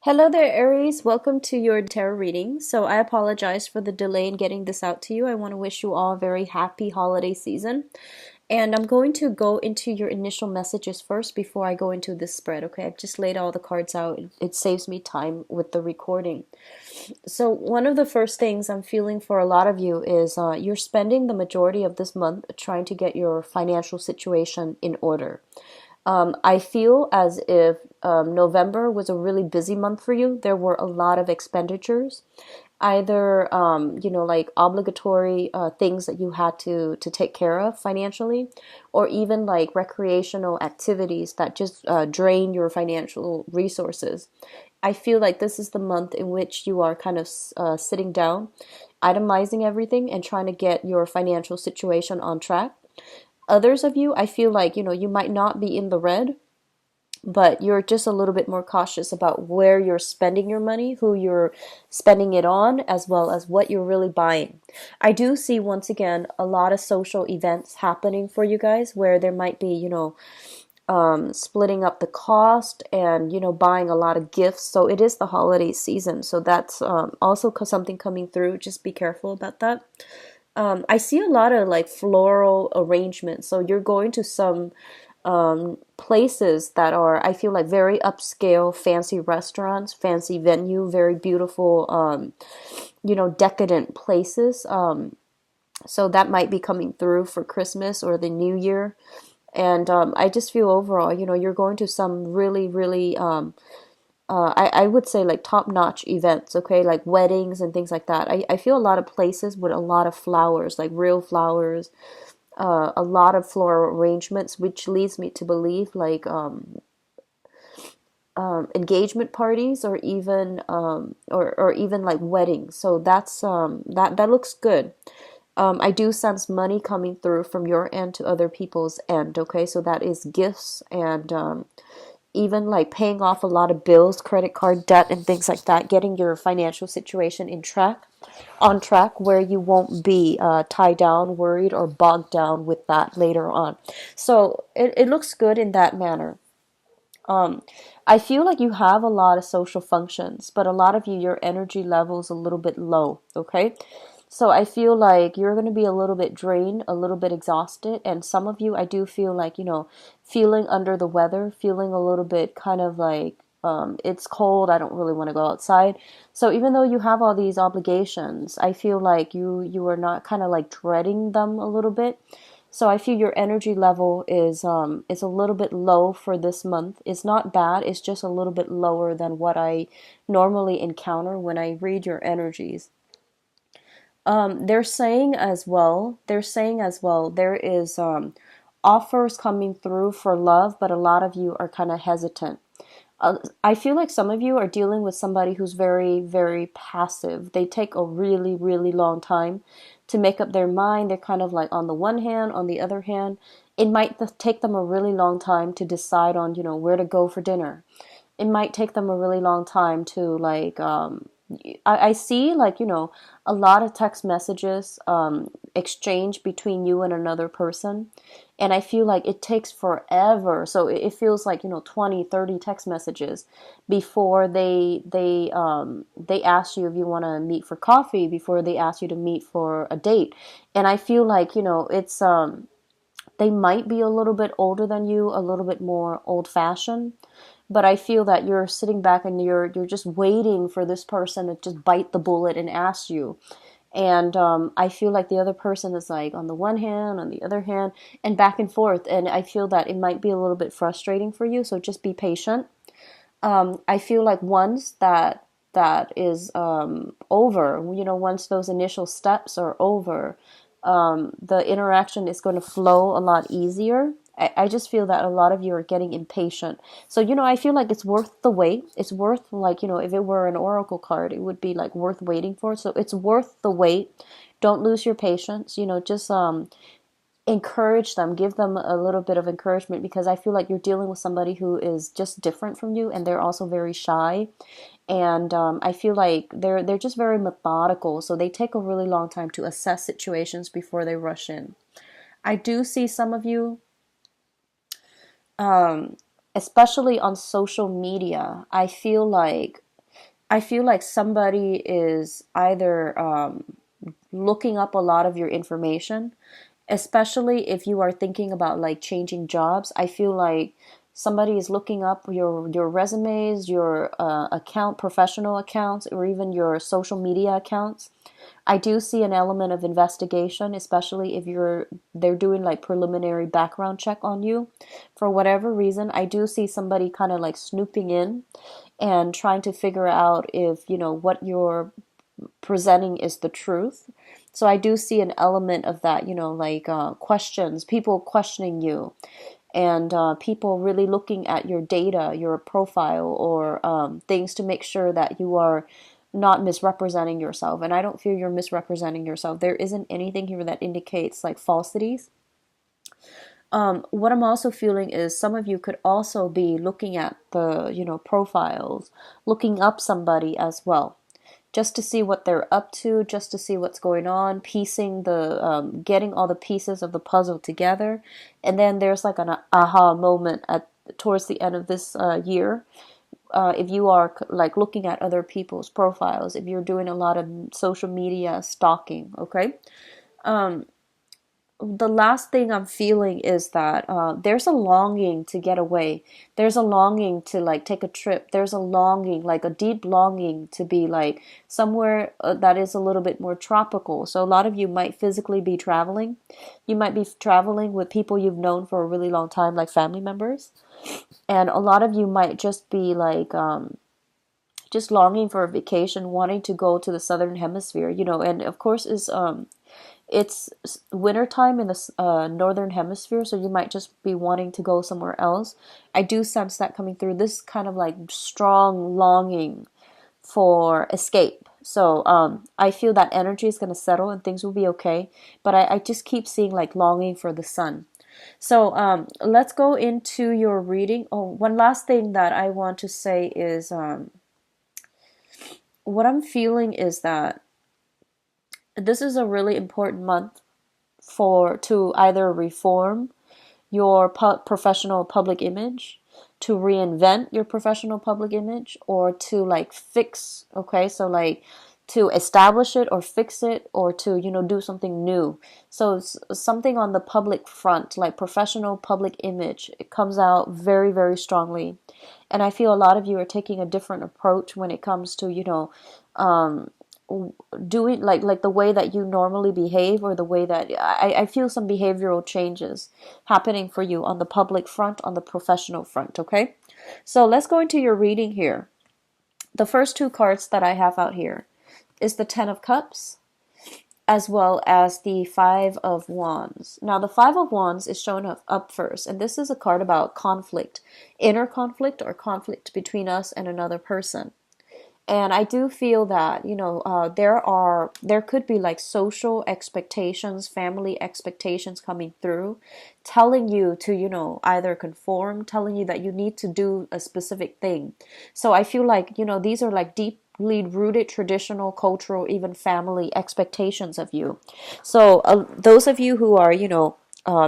Hello there, Aries. Welcome to your tarot reading. So I apologize for the delay in getting this out to you. I want to wish you all a very happy holiday season. And I'm going to go into your initial messages first before I go into this spread, okay? I've just laid all the cards out. It saves me time with the recording. So one of the first things I'm feeling for a lot of you is you're spending the majority of this month trying to get your financial situation in order. I feel as if November was a really busy month for you. There were a lot of expenditures, either like obligatory things that you had to take care of financially, or even like recreational activities that just drain your financial resources. I feel like this is the month in which you are kind of sitting down, itemizing everything, and trying to get your financial situation on track. Others of you, I feel like, you might not be in the red, but you're just a little bit more cautious about where you're spending your money, who you're spending it on, as well as what you're really buying. I do see, once again, a lot of social events happening for you guys where there might be, splitting up the cost and, buying a lot of gifts. So it is the holiday season. So that's also something coming through. Just be careful about that. I see a lot of like floral arrangements. So you're going to some places that are, I feel like, very upscale, fancy restaurants, fancy venue, very beautiful, decadent places. So that might be coming through for Christmas or the New Year. And I just feel overall, you're going to some really, really I would say like top-notch events, okay, like weddings and things like that. I feel a lot of places with a lot of flowers, like real flowers, a lot of floral arrangements, which leads me to believe like engagement parties, or even or even like weddings. So that's that looks good. I do sense money coming through from your end to other people's end, okay? So that is gifts and even like paying off a lot of bills, credit card debt, and things like that, getting your financial situation on track, where you won't be tied down, worried, or bogged down with that later on. So it looks good in that manner. Um, I feel like you have a lot of social functions, but a lot of you, your energy level is a little bit low, okay? So I feel like you're going to be a little bit drained, a little bit exhausted, and some of you, I do feel like, feeling under the weather, feeling a little bit kind of like, it's cold, I don't really want to go outside. So even though you have all these obligations, I feel like you are not kind of like dreading them a little bit. So I feel your energy level is a little bit low for this month. It's not bad, it's just a little bit lower than what I normally encounter when I read your energies. They're saying as well, there is offers coming through for love, but a lot of you are kind of hesitant. I feel like some of you are dealing with somebody who's very, very passive. They take a really, really long time to make up their mind. They're kind of like on the one hand, on the other hand, it might take them a really long time to decide on, where to go for dinner. It might take them a really long time to like I see like a lot of text messages exchange between you and another person, and I feel like it takes forever. So it feels like 20, 30 text messages before they ask you if you want to meet for coffee, before they ask you to meet for a date. And I feel like it's they might be a little bit older than you, a little bit more old fashioned, but I feel that you're sitting back and you're just waiting for this person to just bite the bullet and ask you. And I feel like the other person is like on the one hand, on the other hand, and back and forth. And I feel that it might be a little bit frustrating for you. So just be patient. I feel like once that is over, once those initial steps are over, the interaction is going to flow a lot easier. I just feel that a lot of you are getting impatient. So, I feel like it's worth the wait. It's worth, like, if it were an oracle card, it would be like worth waiting for. So it's worth the wait. Don't lose your patience. Just encourage them, give them a little bit of encouragement, because I feel like you're dealing with somebody who is just different from you, and they're also very shy. And I feel like they're just very methodical, so they take a really long time to assess situations before they rush in. I do see some of you, um, especially on social media. I feel like I feel like somebody is either looking up a lot of your information, especially if you are thinking about like changing jobs. I feel like somebody is looking up your resumes, your account, professional accounts, or even your social media accounts. I do see an element of investigation, especially if they're doing like preliminary background check on you. For whatever reason, I do see somebody kind of like snooping in and trying to figure out if, what you're presenting is the truth. So I do see an element of that, like questions, people questioning you, and people really looking at your data, your profile, or things to make sure that you are not misrepresenting yourself. And I don't feel you're misrepresenting yourself. There isn't anything here that indicates like falsities. What I'm also feeling is some of you could also be looking at the, profiles, looking up somebody as well, just to see what they're up to, just to see what's going on, piecing getting all the pieces of the puzzle together. And then there's like an aha moment towards the end of this year. If you are like looking at other people's profiles, if you're doing a lot of social media stalking, okay? The last thing I'm feeling is that there's a longing to get away. There's a longing to like take a trip. There's a longing, like a deep longing to be like somewhere that is a little bit more tropical. So a lot of you might physically be traveling. You might be traveling with people you've known for a really long time, like family members. And a lot of you might just be like just longing for a vacation, wanting to go to the southern hemisphere, and of course is it's wintertime in the northern hemisphere, so you might just be wanting to go somewhere else. I do sense that coming through, this kind of like strong longing for escape. So I feel that energy is going to settle and things will be okay. But I just keep seeing like longing for the sun. So let's go into your reading. Oh, one last thing that I want to say is what I'm feeling is that this is a really important month to either reform your professional public image, to reinvent your professional public image, or to like fix, okay? So like to establish it or fix it, or to, do something new. So it's something on the public front, like professional public image, it comes out very, very strongly. And I feel a lot of you are taking a different approach when it comes to, um, doing like the way that you normally behave, or the way that I feel some behavioral changes happening for you on the public front, on the professional front, okay? So let's go into your reading here. The first two cards that I have out here is the Ten of Cups as well as the Five of Wands. Now the Five of Wands is shown up first, and this is a card about conflict, inner conflict, or conflict between us and another person. And I do feel that, there could be like social expectations, family expectations coming through, telling you to, either conform, telling you that you need to do a specific thing. So I feel like, these are like deeply rooted traditional, cultural, even family expectations of you. So those of you who are,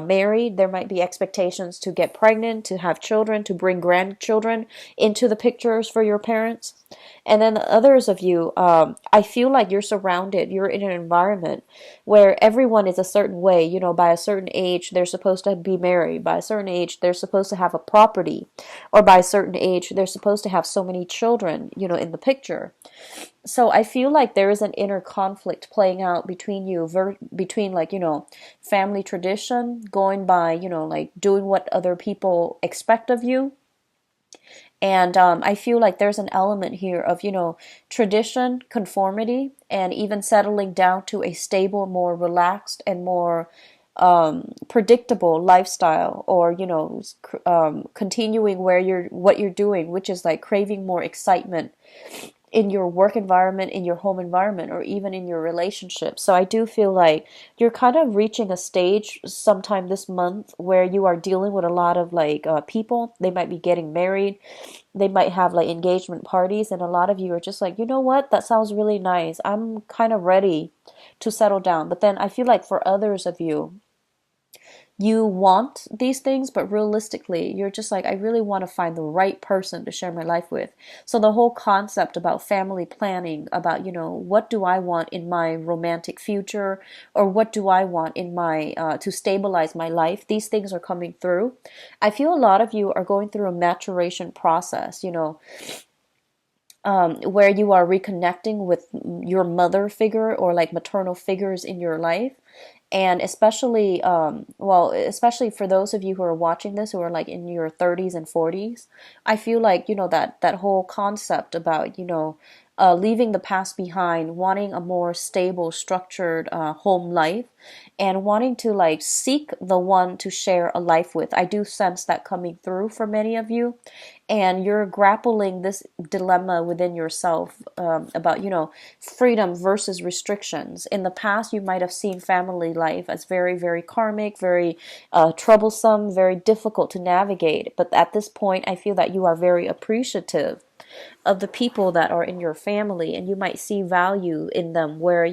married, there might be expectations to get pregnant, to have children, to bring grandchildren into the pictures for your parents. And then others of you, I feel like you're in an environment where everyone is a certain way. By a certain age, they're supposed to be married. By a certain age, they're supposed to have a property. Or by a certain age, they're supposed to have so many children, in the picture. So I feel like there is an inner conflict playing out between you, between like, family tradition, going by, like doing what other people expect of you. And I feel like there's an element here of, tradition, conformity, and even settling down to a stable, more relaxed, and more predictable lifestyle, or, continuing what you're doing, which is like craving more excitement in your work environment, in your home environment, or even in your relationship. So I do feel like you're kind of reaching a stage sometime this month where you are dealing with a lot of like people. They might be getting married. They might have like engagement parties. And a lot of you are just like, you know what? That sounds really nice. I'm kind of ready to settle down. But then I feel like for others of you, you want these things, but realistically, you're just like, I really want to find the right person to share my life with. So the whole concept about family planning, about, what do I want in my romantic future, or what do I want in my, to stabilize my life, these things are coming through. I feel a lot of you are going through a maturation process, where you are reconnecting with your mother figure or like maternal figures in your life. And especially, especially for those of you who are watching this who are like in your 30s and 40s, I feel like, that whole concept about, leaving the past behind, wanting a more stable, structured home life, and wanting to like seek the one to share a life with. I do sense that coming through for many of you, and you're grappling this dilemma within yourself, about, freedom versus restrictions. In the past, you might have seen family life as very, very karmic, very troublesome, very difficult to navigate. But at this point, I feel that you are very appreciative of the people that are in your family, and you might see value in them, where,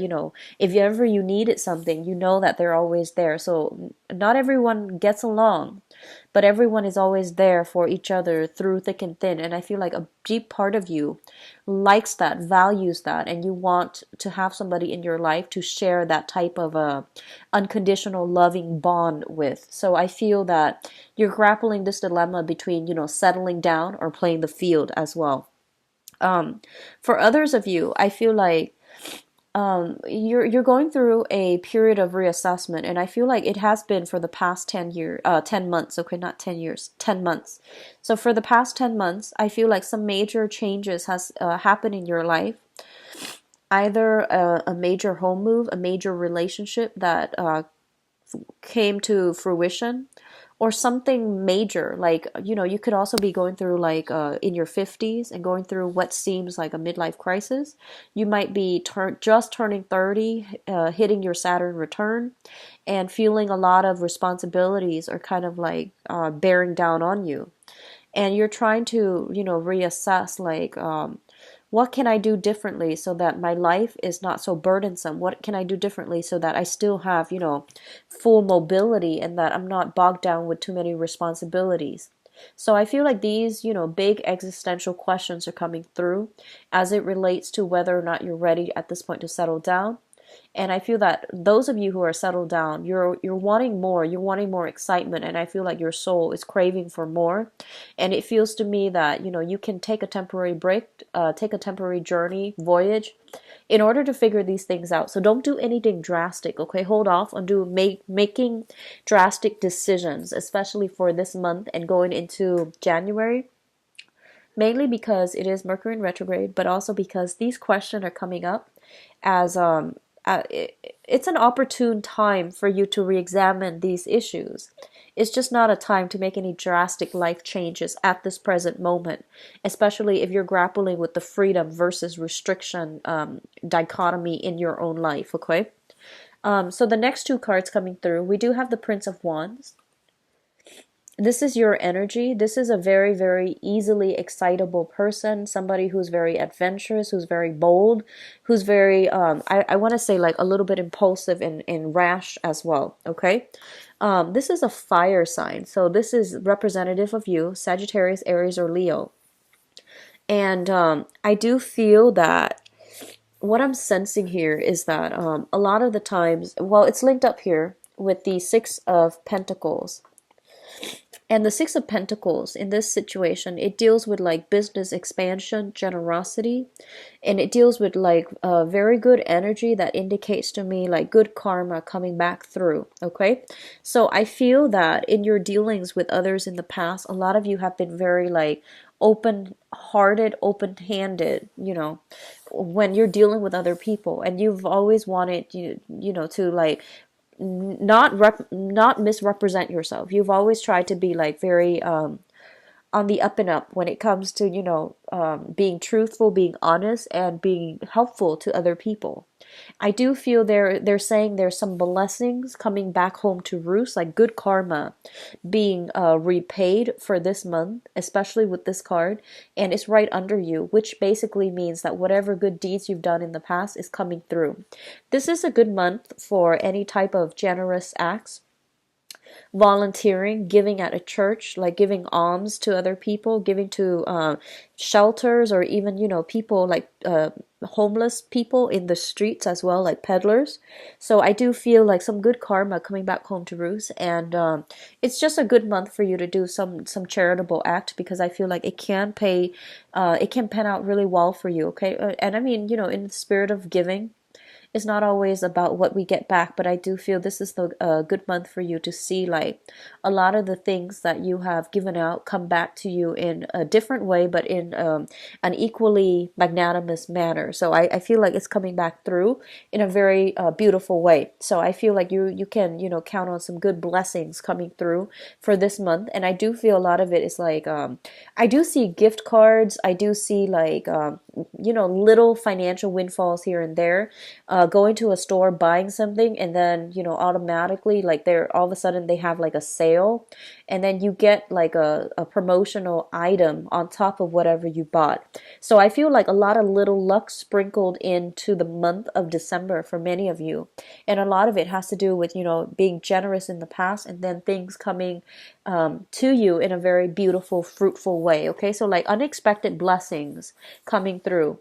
if ever you needed something, you know that they're always there. So not everyone gets along, but everyone is always there for each other through thick and thin. And I feel like a deep part of you likes that, values that, and you want to have somebody in your life to share that type of a unconditional loving bond with. So I feel that you're grappling this dilemma between, settling down or playing the field as well. For others of you, I feel like, you're going through a period of reassessment, and I feel like it has been for the past 10 months. Okay, not 10 years, 10 months. So for the past 10 months, I feel like some major changes has happened in your life. Either a major home move, a major relationship that came to fruition, or something major, like, you could also be going through like, in your 50s and going through what seems like a midlife crisis. You might be just turning 30, hitting your Saturn return, and feeling a lot of responsibilities are kind of like bearing down on you, and you're trying to, reassess, like, what can I do differently so that my life is not so burdensome? What can I do differently so that I still have, full mobility, and that I'm not bogged down with too many responsibilities? So I feel like these, big existential questions are coming through as it relates to whether or not you're ready at this point to settle down. And I feel that those of you who are settled down, you're wanting more, you're wanting more excitement, and I feel like your soul is craving for more. And it feels to me that, you can take a temporary break, take a temporary journey, voyage, in order to figure these things out. So don't do anything drastic, okay? Hold off on making drastic decisions, especially for this month and going into January. Mainly because it is Mercury in retrograde, but also because these questions are coming up as, it's an opportune time for you to re-examine these issues. It's just not a time to make any drastic life changes at this present moment, especially if you're grappling with the freedom versus restriction dichotomy in your own life, okay? So the next two cards coming through, we do have the Prince of Wands. This is your energy. This is a very, very easily excitable person, somebody who's very adventurous, who's very bold, who's very, I want to say like a little bit impulsive and rash as well, okay? This is a fire sign, so this is representative of you, Sagittarius, Aries, or Leo. And I do feel that what I'm sensing here is that a lot of the times, well, it's linked up here with the Six of Pentacles. And the Six of Pentacles in this situation, it deals with like business expansion, generosity, and it deals with like very good energy that indicates to me like good karma coming back through. Okay, so I feel that in your dealings with others in the past, a lot of you have been very like open-hearted, open-handed, when you're dealing with other people, and you've always wanted to like not misrepresent yourself. You've always tried to be like very on the up and up when it comes to being truthful, being honest, and being helpful to other people. I do feel they're saying there's some blessings coming back home to roost, like good karma being repaid for this month, especially with this card, and it's right under you, which basically means that whatever good deeds you've done in the past is coming through. This is a good month for any type of generous acts. volunteering, giving at a church, like giving alms to other people, giving to shelters, or even, people like homeless people in the streets as well, like peddlers. So I do feel like some good karma coming back home to roost, and it's just a good month for you to do some charitable act, because I feel like it can pan out really well for you. Okay, and I mean, in the spirit of giving, it's not always about what we get back, but I do feel this is the good month for you to see like a lot of the things that you have given out come back to you in a different way, but in an equally magnanimous manner. So I feel like it's coming back through in a very beautiful way. So I feel like you can count on some good blessings coming through for this month, and I do feel a lot of it is like I do see gift cards. I do see like little financial windfalls here and there, going to a store, buying something, and then automatically, like, they're all of a sudden they have like a sale, and then you get like a promotional item on top of whatever you bought. So I feel like a lot of little luck sprinkled into the month of December for many of you, and a lot of it has to do with being generous in the past, and then things coming to you in a very beautiful, fruitful way. Okay, so like unexpected blessings coming through.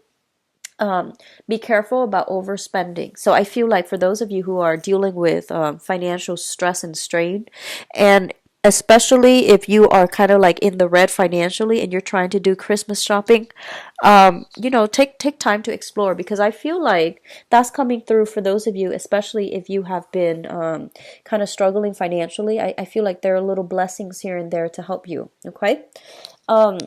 Be careful about overspending. So I feel like for those of you who are dealing with financial stress and strain, and especially if you are kind of like in the red financially and you're trying to do Christmas shopping, take time to explore, because I feel like that's coming through for those of you, especially if you have been kind of struggling financially. I feel like there are little blessings here and there to help you. Okay. Um,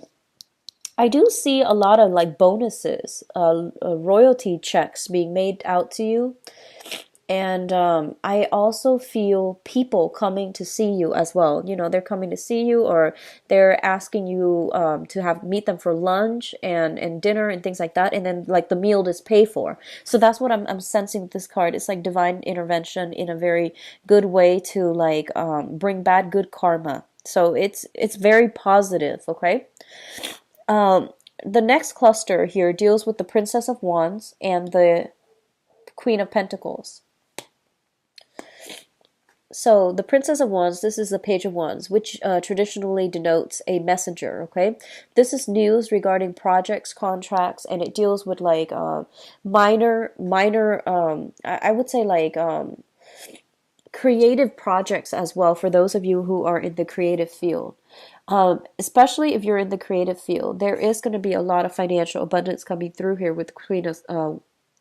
I do see a lot of like bonuses, royalty checks being made out to you. And I also feel people coming to see you as well. They're coming to see you, or they're asking you to have meet them for lunch and dinner and things like that. And then like the meal is paid for. So that's what I'm sensing with this card. It's like divine intervention in a very good way to like bring bad good karma. So it's very positive. Okay. Um, the next cluster here deals with the Princess of Wands and the Queen of Pentacles. So the Princess of Wands, this is the Page of Wands, which traditionally denotes a messenger, okay? This is news regarding projects, contracts, and it deals with like minor, I would say like creative projects as well for those of you who are in the creative field. Especially if you're in the creative field, there is going to be a lot of financial abundance coming through here with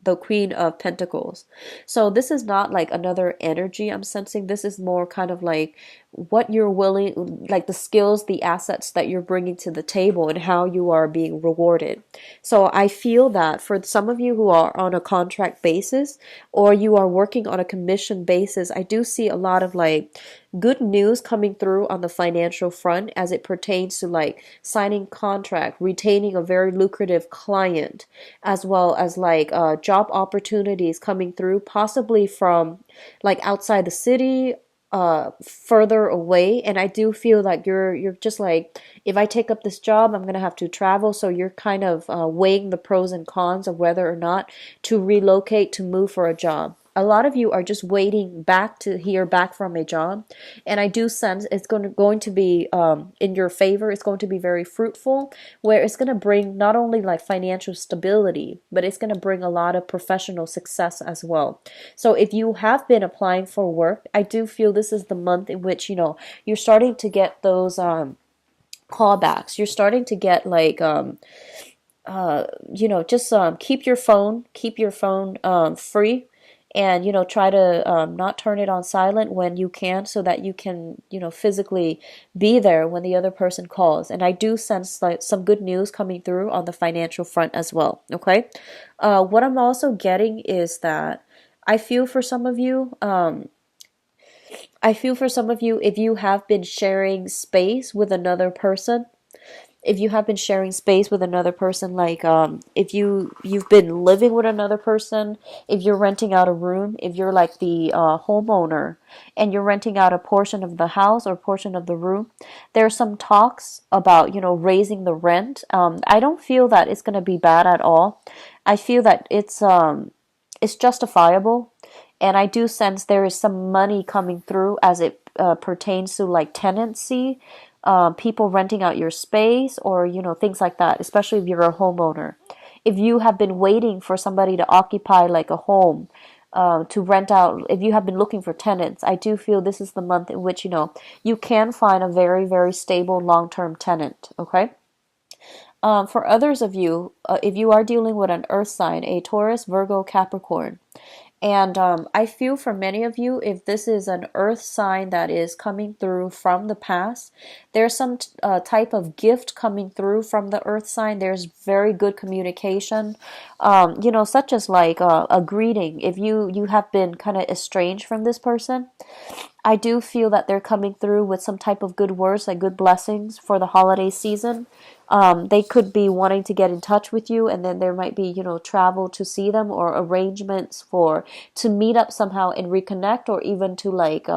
the Queen of Pentacles. So this is not like another energy I'm sensing. This is more kind of like what you're willing, like the skills, the assets that you're bringing to the table and how you are being rewarded. So I feel that for some of you who are on a contract basis or you are working on a commission basis, I do see a lot of like good news coming through on the financial front as it pertains to like signing contract, retaining a very lucrative client, as well as like job opportunities coming through, possibly from like outside the city, further away. And I do feel like you're just like, if I take up this job, I'm gonna have to travel. So you're kind of weighing the pros and cons of whether or not to relocate, to move for a job. A lot of you are just waiting back to hear back from a job, and I do sense it's going to be in your favor. It's going to be very fruitful, where it's going to bring not only like financial stability, but it's going to bring a lot of professional success as well. So if you have been applying for work, I do feel this is the month in which you're starting to get those callbacks. You're starting to get like just keep your phone free, and try to not turn it on silent when you can, so that you can physically be there when the other person calls. And I do sense like some good news coming through on the financial front as well. Okay. What I'm also getting is that I feel for some of you, if you have been sharing space with another person, like if you've been living with another person, if you're renting out a room, if you're like the homeowner and you're renting out a portion of the house or portion of the room, there's some talks about raising the rent. I don't feel that it's going to be bad at all. I feel that it's justifiable. And I do sense there is some money coming through as it pertains to like tenancy, people renting out your space, or things like that, especially if you're a homeowner. If you have been waiting for somebody to occupy like a home, to rent out, if you have been looking for tenants, I do feel this is the month in which you can find a very, very stable long-term tenant. Okay. For others of you, if you are dealing with an earth sign, a Taurus, Virgo, Capricorn, and I feel for many of you, if this is an earth sign that is coming through from the past, there's some type of gift coming through from the earth sign. There's very good communication, such as like a greeting. If you have been kind of estranged from this person, I do feel that they're coming through with some type of good words, like good blessings for the holiday season. They could be wanting to get in touch with you, and then there might be, travel to see them, or arrangements for to meet up somehow and reconnect, or even to like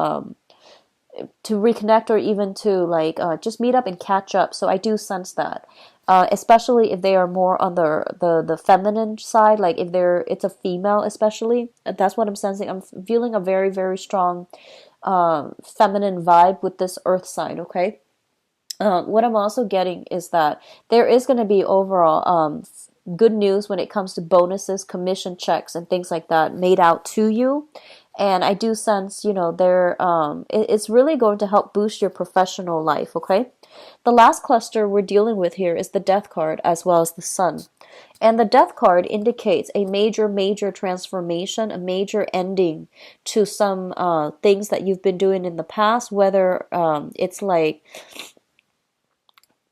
just meet up and catch up. So I do sense that. Especially if they are more on the feminine side, like if it's a female, especially. That's what I'm sensing. I'm feeling a very, very strong feminine vibe with this earth sign. Okay. What I'm also getting is that there is going to be overall good news when it comes to bonuses, commission checks, and things like that made out to you. And I do sense, it's really going to help boost your professional life. Okay. The last cluster we're dealing with here is the Death card, as well as the Sun. And the Death card indicates a major, major transformation, a major ending to some things that you've been doing in the past, whether it's like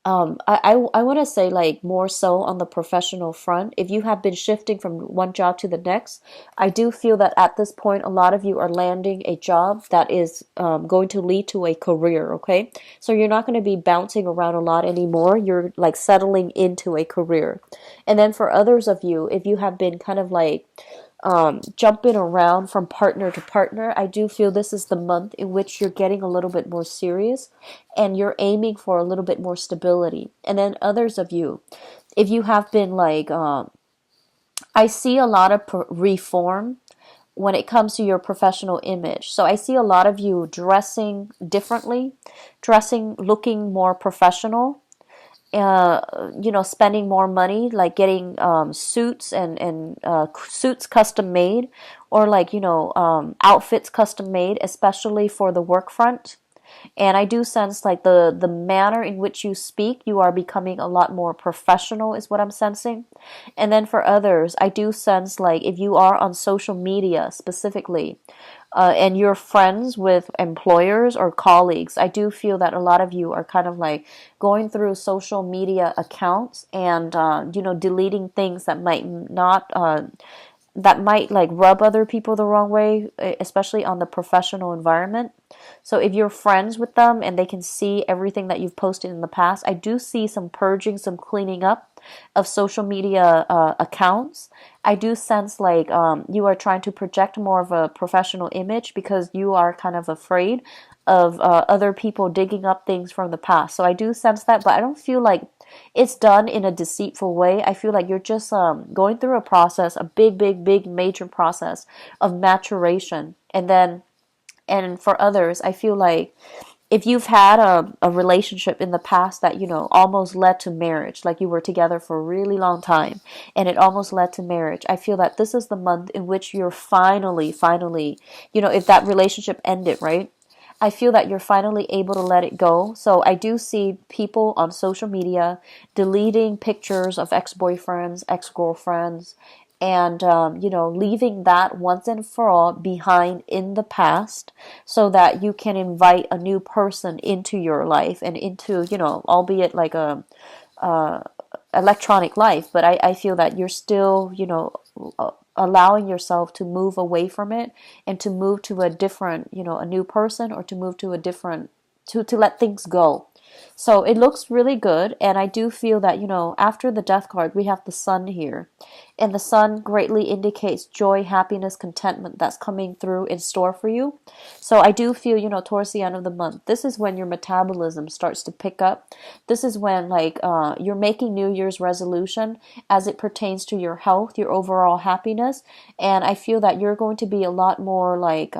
I want to say like more so on the professional front. If you have been shifting from one job to the next, I do feel that at this point, a lot of you are landing a job that is going to lead to a career. Okay. So you're not going to be bouncing around a lot anymore. You're like settling into a career. And then for others of you, if you have been kind of like jumping around from partner to partner, I do feel this is the month in which you're getting a little bit more serious and you're aiming for a little bit more stability. And then others of you, if you have been like, I see a lot of reform when it comes to your professional image. So I see a lot of you dressing differently, looking more professional, spending more money, like getting suits and suits custom made, or like outfits custom made, especially for the work front. And I do sense like the manner in which you speak, you are becoming a lot more professional, is what I'm sensing. And then for others, I do sense like if you are on social media specifically, and you're friends with employers or colleagues, I do feel that a lot of you are kind of like going through social media accounts and deleting things that might not that might like rub other people the wrong way, especially on the professional environment. So if you're friends with them and they can see everything that you've posted in the past, I do see some purging, some cleaning up of social media accounts. I do sense like you are trying to project more of a professional image because you are kind of afraid of other people digging up things from the past. So I do sense that, but I don't feel like it's done in a deceitful way. I feel like you're just going through a process, a big, big, big, major process of maturation. And for others, I feel like if you've had a relationship in the past that, almost led to marriage, like you were together for a really long time and it almost led to marriage, I feel that this is the month in which you're finally, if that relationship ended, right? I feel that you're finally able to let it go. So I do see people on social media deleting pictures of ex-boyfriends, ex-girlfriends, and leaving that once and for all behind in the past, so that you can invite a new person into your life and into, albeit like a electronic life, but I feel that you're still, allowing yourself to move away from it and to move to a different, a new person, or to move to a different, to let things go. So it looks really good. And I do feel that, after the Death card, we have the Sun here. And the Sun greatly indicates joy, happiness, contentment that's coming through in store for you. So I do feel, towards the end of the month, this is when your metabolism starts to pick up. This is when like you're making New Year's resolution as it pertains to your health, your overall happiness. And I feel that you're going to be a lot more like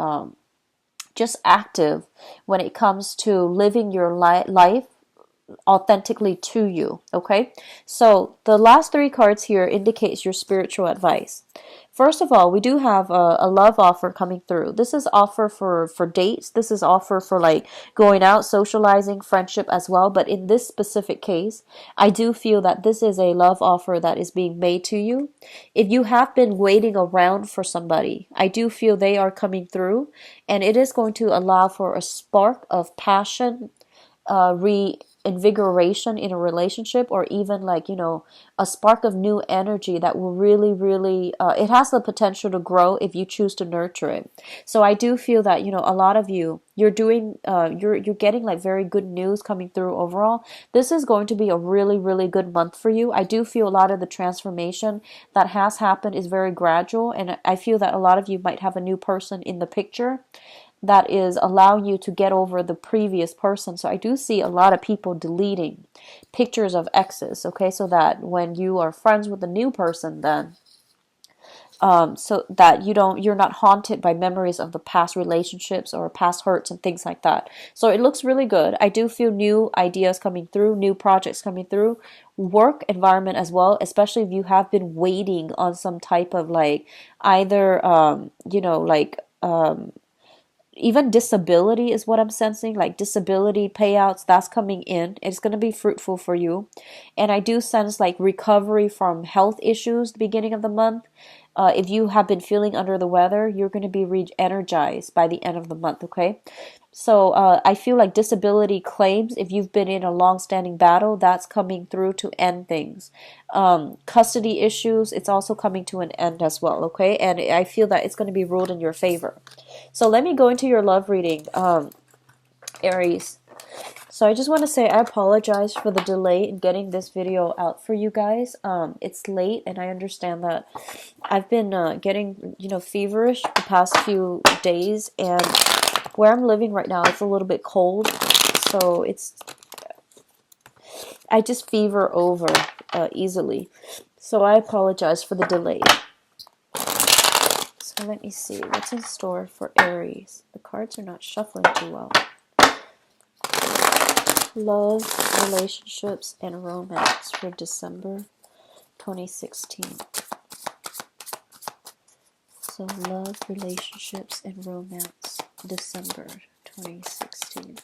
just active when it comes to living your life authentically to you. Okay, so the last three cards here indicates your spiritual advice. First of all, we do have a love offer coming through. This is offer for dates. This is offer for like going out, socializing, friendship as well. But in this specific case, I do feel that this is a love offer that is being made to you. If you have been waiting around for somebody, I do feel they are coming through, and it is going to allow for a spark of passion, reinvigoration in a relationship, or even like, a spark of new energy that will really, really, it has the potential to grow if you choose to nurture it. So I do feel that, a lot of you, you're doing, you're getting like very good news coming through overall. This is going to be a really, really good month for you. I do feel a lot of the transformation that has happened is very gradual, and I feel that a lot of you might have a new person in the picture that is allowing you to get over the previous person. So I do see a lot of people deleting pictures of exes, okay? So that when you are friends with a new person, then so that you're not haunted by memories of the past relationships or past hurts and things like that. So it looks really good. I do feel new ideas coming through, new projects coming through, work environment as well, especially if you have been waiting on some type of like either even disability is what I'm sensing, like disability payouts that's coming in. It's going to be fruitful for you. And I do sense like recovery from health issues the beginning of the month. If you have been feeling under the weather, you're going to be re-energized by the end of the month, okay? So I feel like disability claims, if you've been in a long-standing battle, that's coming through to end things. Custody issues, it's also coming to an end as well, okay? And I feel that it's going to be ruled in your favor. So let me go into your love reading, Aries. So I just want to say I apologize for the delay in getting this video out for you guys. It's late, and I understand that I've been getting, feverish the past few days, and where I'm living right now, it's a little bit cold, so I just fever over easily. So I apologize for the delay. So let me see what's in store for Aries. The cards are not shuffling too well. Love, relationships, and romance for December 2016. So love, relationships, and romance, December 2016.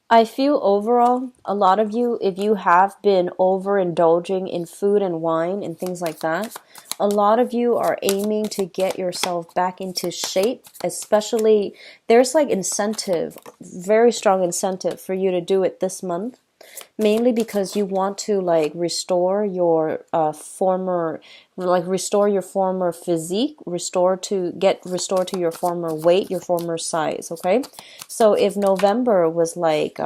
I feel overall, a lot of you, if you have been overindulging in food and wine and things like that, a lot of you are aiming to get yourself back into shape, especially there's like incentive, very strong incentive for you to do it this month. Mainly because you want to like restore your restore your former physique, restore to your former weight, your former size, okay? So if November was like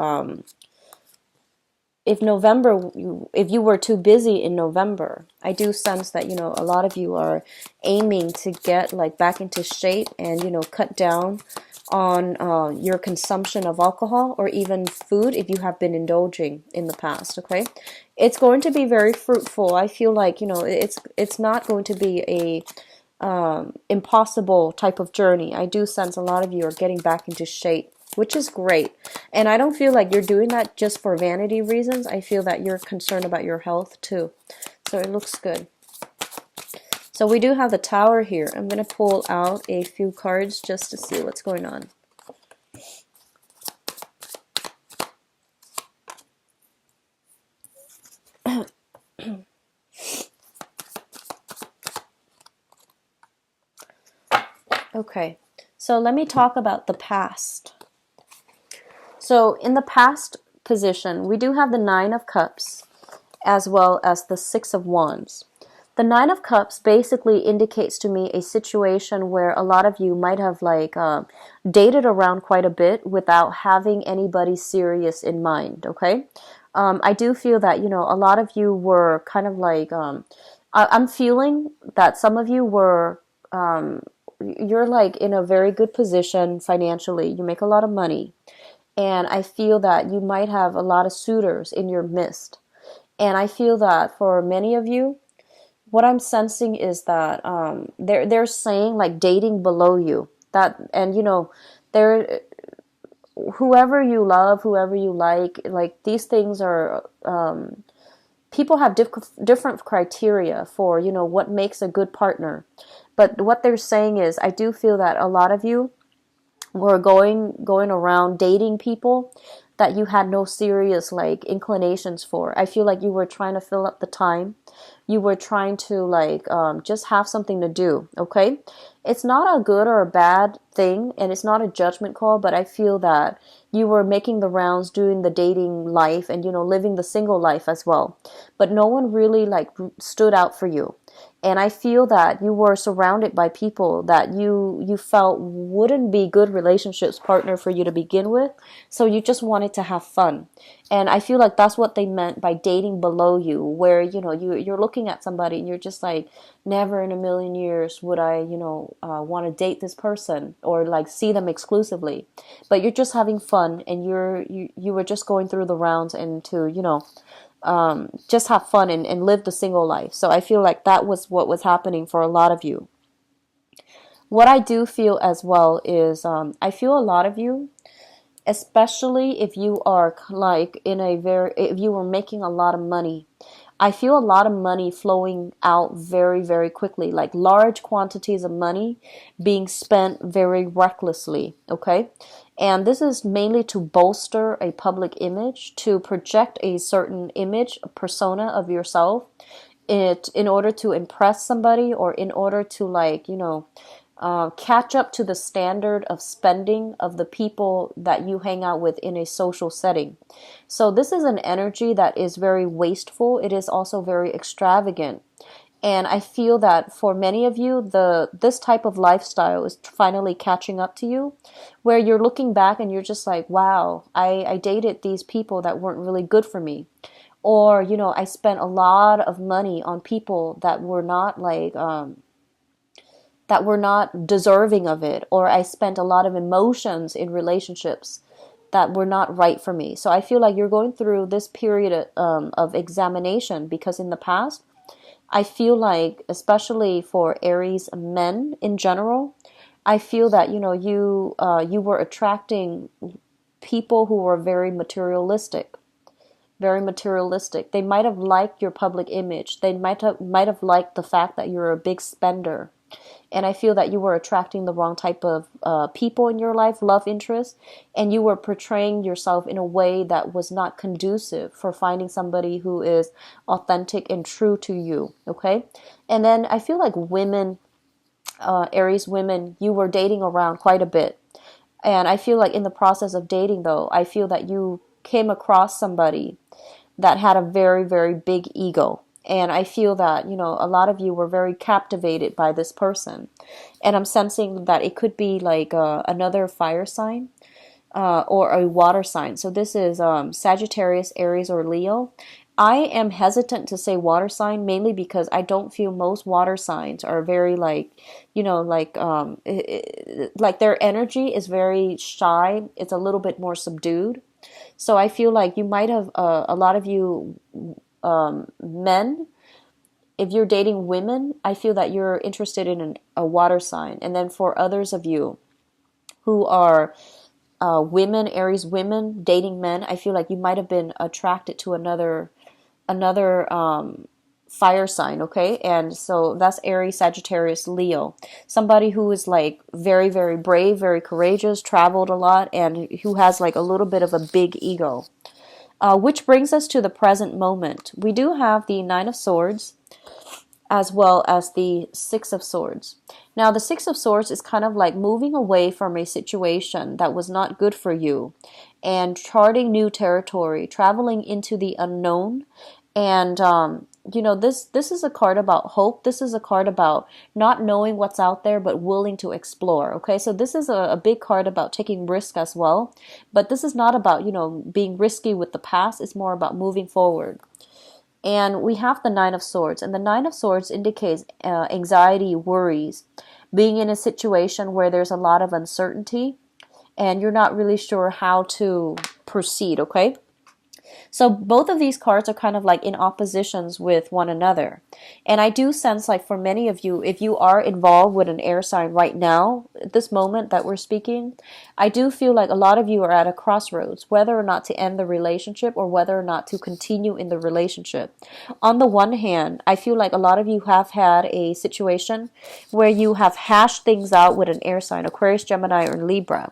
if you were too busy in November, I do sense that, a lot of you are aiming to get like back into shape and, cut down on your consumption of alcohol or even food if you have been indulging in the past, okay? It's going to be very fruitful. I feel like, it's not going to be a impossible type of journey. I do sense a lot of you are getting back into shape, which is great. And I don't feel like you're doing that just for vanity reasons. I feel that you're concerned about your health too. So it looks good. So we do have the Tower here. I'm going to pull out a few cards just to see what's going on. Okay, so let me talk about the past. So in the past position, we do have the Nine of Cups as well as the Six of Wands. The Nine of Cups basically indicates to me a situation where a lot of you might have like dated around quite a bit without having anybody serious in mind, okay? I do feel that, a lot of you were kind of like, I'm feeling that some of you were, you're like in a very good position financially. You make a lot of money. And I feel that you might have a lot of suitors in your midst. And I feel that for many of you, what I'm sensing is that they're saying like dating below you. That, and they're, whoever you love, whoever you like these things are, people have different criteria for, what makes a good partner. But what they're saying is, I do feel that a lot of you were going around dating people that you had no serious like inclinations for. I feel like you were trying to fill up the time. You were trying to like just have something to do. Okay, it's not a good or a bad thing, and it's not a judgment call. But I feel that you were making the rounds, doing the dating life, and living the single life as well. But no one really like stood out for you. And I feel that you were surrounded by people that you felt wouldn't be good relationships partner for you to begin with. So you just wanted to have fun. And I feel like that's what they meant by dating below you, where you're looking at somebody and you're just like, never in a million years would I want to date this person or like see them exclusively. But you're just having fun, and you were just going through the rounds and to just have fun and live the single life. So I feel like that was what was happening for a lot of you. What I do feel as well is, I feel a lot of you, especially if you are like if you were making a lot of money, I feel a lot of money flowing out very, very quickly, like large quantities of money being spent very recklessly. Okay. And this is mainly to bolster a public image, to project a certain image, a persona of yourself, in order to impress somebody, or in order to like, catch up to the standard of spending of the people that you hang out with in a social setting. So this is an energy that is very wasteful. It is also very extravagant. And I feel that for many of you, this type of lifestyle is finally catching up to you, where you're looking back and you're just like, wow, I dated these people that weren't really good for me. Or, I spent a lot of money on people that were not deserving of it, or I spent a lot of emotions in relationships that were not right for me. So I feel like you're going through this period of examination, because in the past, I feel like, especially for Aries men in general, I feel that you were attracting people who were very materialistic, very materialistic. They might have liked your public image. They might have liked the fact that you're a big spender. And I feel that you were attracting the wrong type of people in your life, love interest, and you were portraying yourself in a way that was not conducive for finding somebody who is authentic and true to you. Okay. And then I feel like women, Aries women, you were dating around quite a bit. And I feel like in the process of dating, though, I feel that you came across somebody that had a very, very big ego. And I feel that, a lot of you were very captivated by this person. And I'm sensing that it could be like another fire sign or a water sign. So this is Sagittarius, Aries, or Leo. I am hesitant to say water sign, mainly because I don't feel most water signs are very like, like their energy is very shy. It's a little bit more subdued. So I feel like you might have, a lot of you men, if you're dating women, I feel that you're interested in a water sign. And then for others of you who are women, Aries women, dating men, I feel like you might have been attracted to another fire sign, okay? And so that's Aries, Sagittarius, Leo. Somebody who is like very, very brave, very courageous, traveled a lot, and who has like a little bit of a big ego. Which brings us to the present moment. We do have the Nine of Swords as well as the Six of Swords. Now, the Six of Swords is kind of like moving away from a situation that was not good for you and charting new territory, traveling into the unknown, and this is a card about hope. This is a card about not knowing what's out there but willing to explore. Okay, so this is a big card about taking risk as well, but this is not about being risky with the past. It's more about moving forward. And we have the Nine of Swords, and the Nine of Swords indicates anxiety, worries, being in a situation where there's a lot of uncertainty and you're not really sure how to proceed. Okay, so both of these cards are kind of like in oppositions with one another. And I do sense like for many of you, if you are involved with an air sign right now, at this moment that we're speaking, I do feel like a lot of you are at a crossroads, whether or not to end the relationship or whether or not to continue in the relationship. On the one hand, I feel like a lot of you have had a situation where you have hashed things out with an air sign, Aquarius, Gemini, or Libra.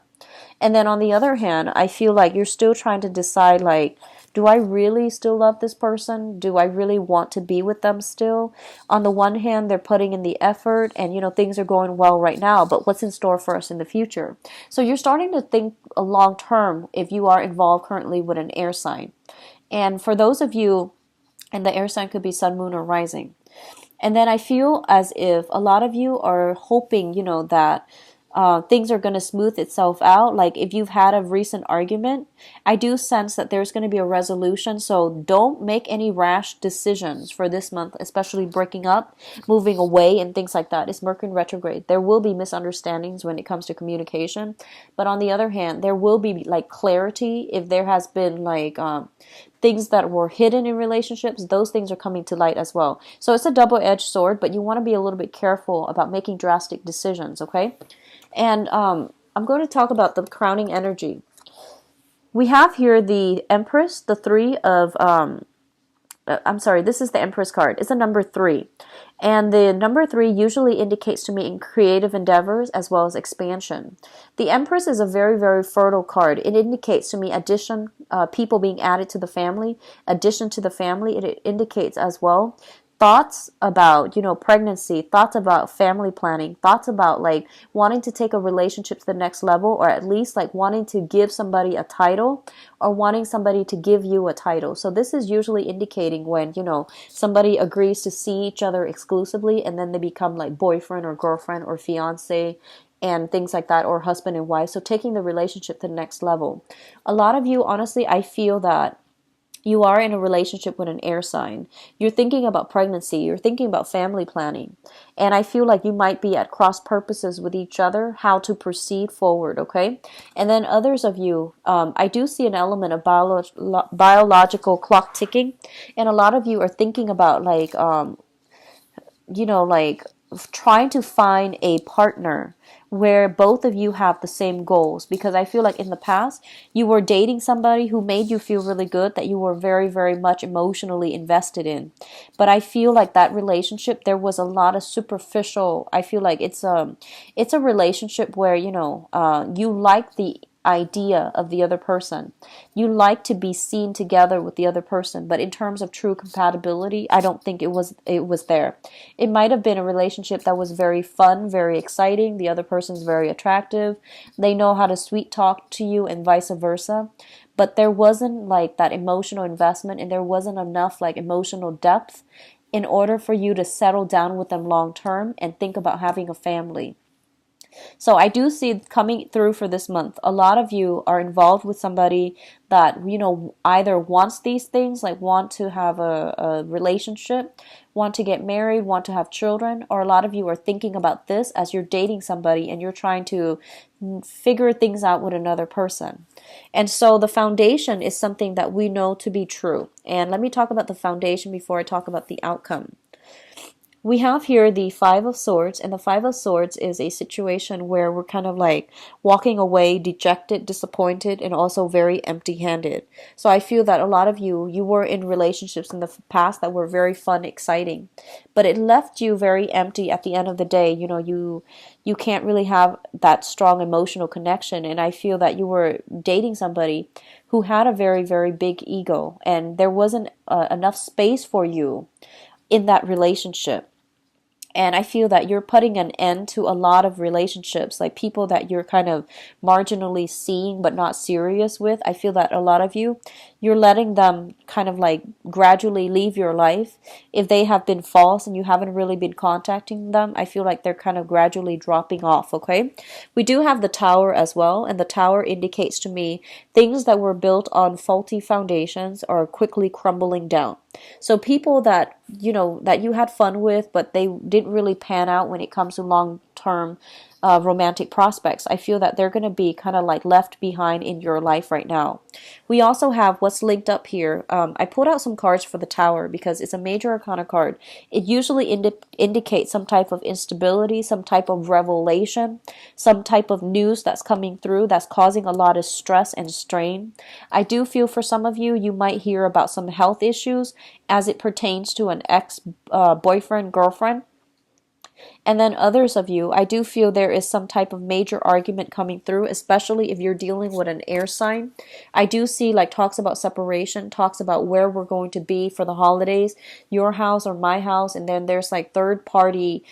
And then on the other hand, I feel like you're still trying to decide like, do I really still love this person? Do I really want to be with them still? On the one hand, they're putting in the effort and things are going well right now, but what's in store for us in the future? So you're starting to think a long term if you are involved currently with an air sign. And for those of you, and the air sign could be sun, moon, or rising. And then I feel as if a lot of you are hoping, that things are going to smooth itself out. Like if you've had a recent argument, I do sense that there's going to be a resolution. So don't make any rash decisions for this month, especially breaking up, moving away, and things like that. It's Mercury retrograde. There will be misunderstandings when it comes to communication. But on the other hand, there will be like clarity if there has been like things that were hidden in relationships. Those things are coming to light as well. So it's a double-edged sword, but you want to be a little bit careful about making drastic decisions, okay? And I'm going to talk about the crowning energy. We have here the Empress, the three of, I'm sorry, this is the Empress card. It's a number 3. And the number 3 usually indicates to me in creative endeavors as well as expansion. The Empress is a very, very fertile card. It indicates to me addition, people being added to the family, addition to the family. It indicates as well thoughts about pregnancy, thoughts about family planning, thoughts about like wanting to take a relationship to the next level, or at least like wanting to give somebody a title or wanting somebody to give you a title. So this is usually indicating when somebody agrees to see each other exclusively and then they become like boyfriend or girlfriend or fiance and things like that, or husband and wife. So taking the relationship to the next level. A lot of you, honestly, I feel that you are in a relationship with an air sign. You're thinking about pregnancy. You're thinking about family planning. And I feel like you might be at cross purposes with each other, how to proceed forward, okay? And then others of you, I do see an element of biological clock ticking. And a lot of you are thinking about like, like trying to find a partner where both of you have the same goals, because I feel like in the past you were dating somebody who made you feel really good, that you were very, very much emotionally invested in. But I feel like that relationship, there was a lot of superficial. I feel like it's a relationship where you like the idea of the other person. You like to be seen together with the other person, but in terms of true compatibility, I don't think it was there. It might have been a relationship that was very fun, very exciting. The other person's very attractive. They know how to sweet talk to you and vice versa. But there wasn't like that emotional investment, and there wasn't enough like emotional depth in order for you to settle down with them long term and think about having a family. So I do see coming through for this month. A lot of you are involved with somebody that, either wants these things, like want to have a relationship, want to get married, want to have children, or a lot of you are thinking about this as you're dating somebody and you're trying to figure things out with another person. And so the foundation is something that we know to be true. And let me talk about the foundation before I talk about the outcome. We have here the Five of Swords, and the Five of Swords is a situation where we're kind of like walking away dejected, disappointed, and also very empty-handed. So I feel that a lot of you were in relationships in the past that were very fun, exciting, but it left you very empty at the end of the day. You can't really have that strong emotional connection, and I feel that you were dating somebody who had a very, very big ego, and there wasn't enough space for you in that relationship. And I feel that you're putting an end to a lot of relationships, like people that you're kind of marginally seeing but not serious with. I feel that a lot of you, you're letting them kind of like gradually leave your life. If they have been false and you haven't really been contacting them, I feel like they're kind of gradually dropping off, okay? We do have the Tower as well, and the Tower indicates to me things that were built on faulty foundations are quickly crumbling down. So people that, that you had fun with, but they didn't really pan out when it comes to long-term romantic prospects, I feel that they're going to be kind of like left behind in your life right now. We also have what's linked up here. I pulled out some cards for the Tower because it's a major arcana card. It usually indicates some type of instability, some type of revelation, some type of news that's coming through that's causing a lot of stress and strain. I do feel for some of you, you might hear about some health issues as it pertains to an ex boyfriend, girlfriend. And then others of you, I do feel there is some type of major argument coming through, especially if you're dealing with an air sign. I do see like talks about separation, talks about where we're going to be for the holidays, your house or my house. And then there's like third party,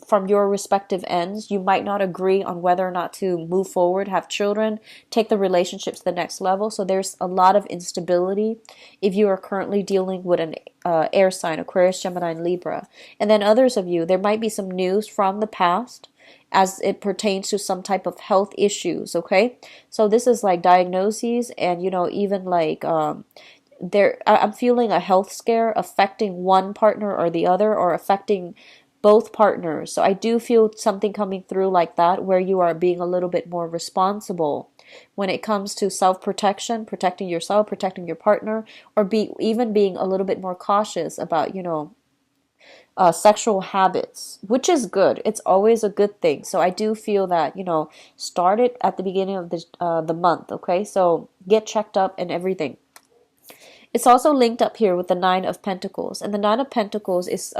from your respective ends, you might not agree on whether or not to move forward, have children, take the relationships to the next level. So there's a lot of instability if you are currently dealing with an air sign, Aquarius, Gemini, and Libra. And then others of you, there might be some news from the past as it pertains to some type of health issues, okay? So this is like diagnoses and, even like I'm feeling a health scare affecting one partner or the other, or affecting both partners. So I do feel something coming through like that, where you are being a little bit more responsible when it comes to self-protection, protecting yourself, protecting your partner, or even being a little bit more cautious about, sexual habits, which is good. It's always a good thing. So I do feel that, start it at the beginning of the month, okay? So get checked up and everything. It's also linked up here with the Nine of Pentacles. And the Nine of Pentacles is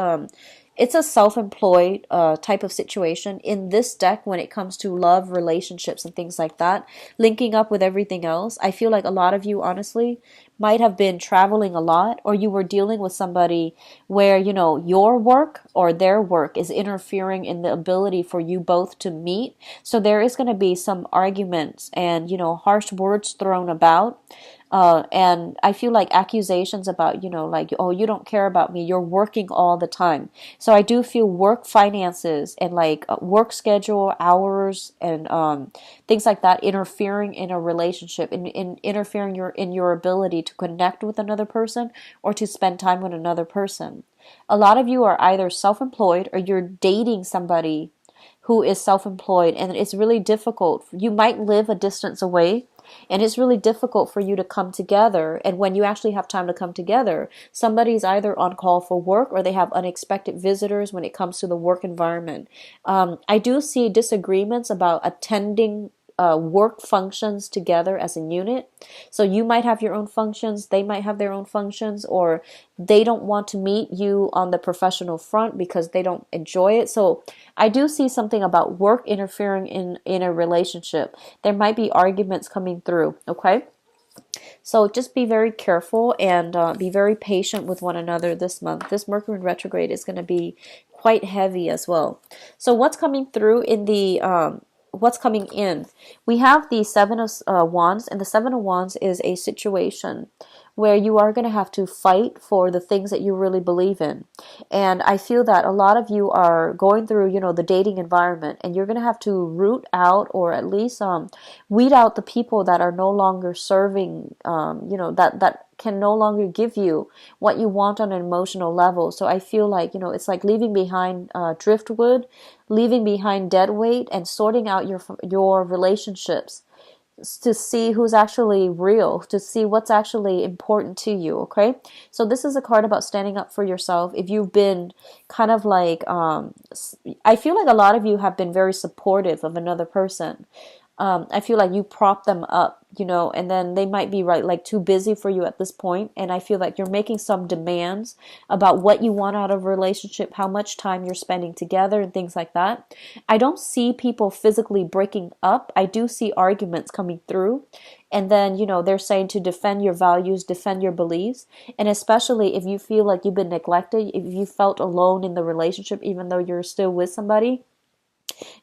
it's a self-employed type of situation in this deck when it comes to love, relationships, and things like that, linking up with everything else. I feel like a lot of you, honestly, might have been traveling a lot, or you were dealing with somebody where, your work or their work is interfering in the ability for you both to meet. So there is going to be some arguments and, harsh words thrown about. And I feel like accusations about, like, oh, you don't care about me. You're working all the time. So I do feel work finances and like work schedule, hours, and things like that interfering in a relationship, in interfering in your ability to connect with another person or to spend time with another person. A lot of you are either self-employed or you're dating somebody who is self-employed, and it's really difficult. You might live a distance away, and it's really difficult for you to come together. And when you actually have time to come together, somebody's either on call for work or they have unexpected visitors when it comes to the work environment. I do see disagreements about attending work functions together as a unit. So you might have your own functions, they might have their own functions, or they don't want to meet you on the professional front because they don't enjoy it. So I do see something about work interfering in a relationship. There might be arguments coming through, okay? So just be very careful and be very patient with one another this month. This Mercury in retrograde is going to be quite heavy as well. So what's coming through in the what's coming in? We have the Seven of Wands, and the Seven of Wands is a situation where you are going to have to fight for the things that you really believe in. And I feel that a lot of you are going through, the dating environment, and you're going to have to root out, or at least weed out the people that are no longer serving, that can no longer give you what you want on an emotional level. So I feel like, it's like leaving behind driftwood, leaving behind dead weight, and sorting out your relationships to see who's actually real, to see what's actually important to you, okay? So this is a card about standing up for yourself. If you've been kind of like, I feel like a lot of you have been very supportive of another person. I feel like you prop them up, and then they might be right, like too busy for you at this point. And I feel like you're making some demands about what you want out of a relationship, how much time you're spending together, and things like that. I don't see people physically breaking up. I do see arguments coming through. And then, they're saying to defend your values, defend your beliefs. And especially if you feel like you've been neglected, if you felt alone in the relationship, even though you're still with somebody,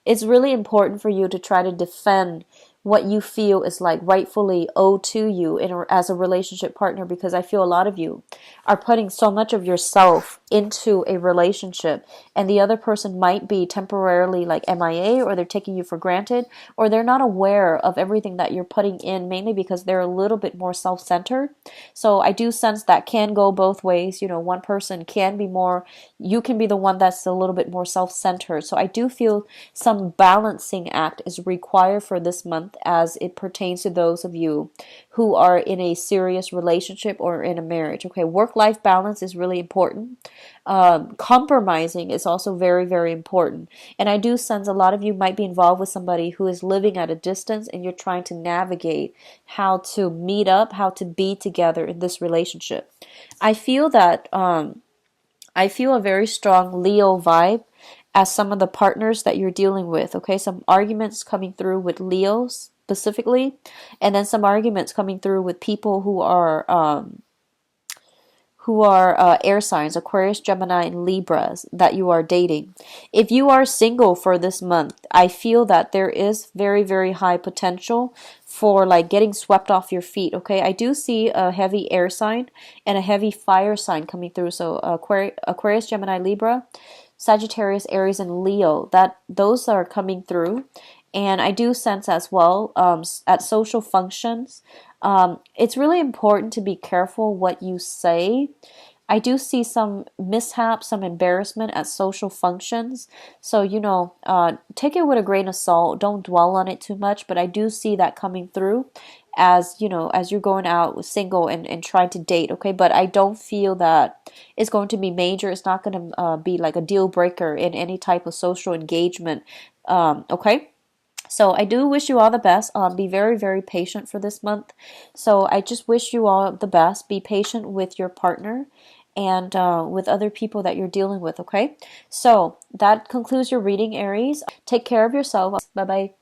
it's really important for you to try to defend what you feel is like rightfully owed to you as a relationship partner, because I feel a lot of you are putting so much of yourself into a relationship, and the other person might be temporarily like MIA, or they're taking you for granted, or they're not aware of everything that you're putting in, mainly because they're a little bit more self-centered. So I do sense that can go both ways. One person can be more, you can be the one that's a little bit more self-centered. So I do feel some balancing act is required for this month as it pertains to those of you who are in a serious relationship or in a marriage. Okay, work-life balance is really important. Compromising is also very, very important. And I do sense a lot of you might be involved with somebody who is living at a distance, and you're trying to navigate how to meet up, how to be together in this relationship. I feel that I feel a very strong Leo vibe as some of the partners that you're dealing with. Okay, some arguments coming through with Leos specifically, and then some arguments coming through with people who are air signs, Aquarius, Gemini, and Libras that you are dating. If you are single for this month, I feel that there is very, very high potential for like getting swept off your feet. Okay, I do see a heavy air sign and a heavy fire sign coming through. So Aquarius, Gemini, Libra, Sagittarius, Aries, and Leo, that those are coming through. And I do sense as well, at social functions, it's really important to be careful what you say. I do see some mishaps, some embarrassment at social functions. So, take it with a grain of salt. Don't dwell on it too much. But I do see that coming through as you're going out single and trying to date. Okay. But I don't feel that it's going to be major. It's not going to be like a deal breaker in any type of social engagement. Okay. So I do wish you all the best. Be very, very patient for this month. So I just wish you all the best. Be patient with your partner and with other people that you're dealing with, okay? So that concludes your reading, Aries. Take care of yourself. Bye-bye.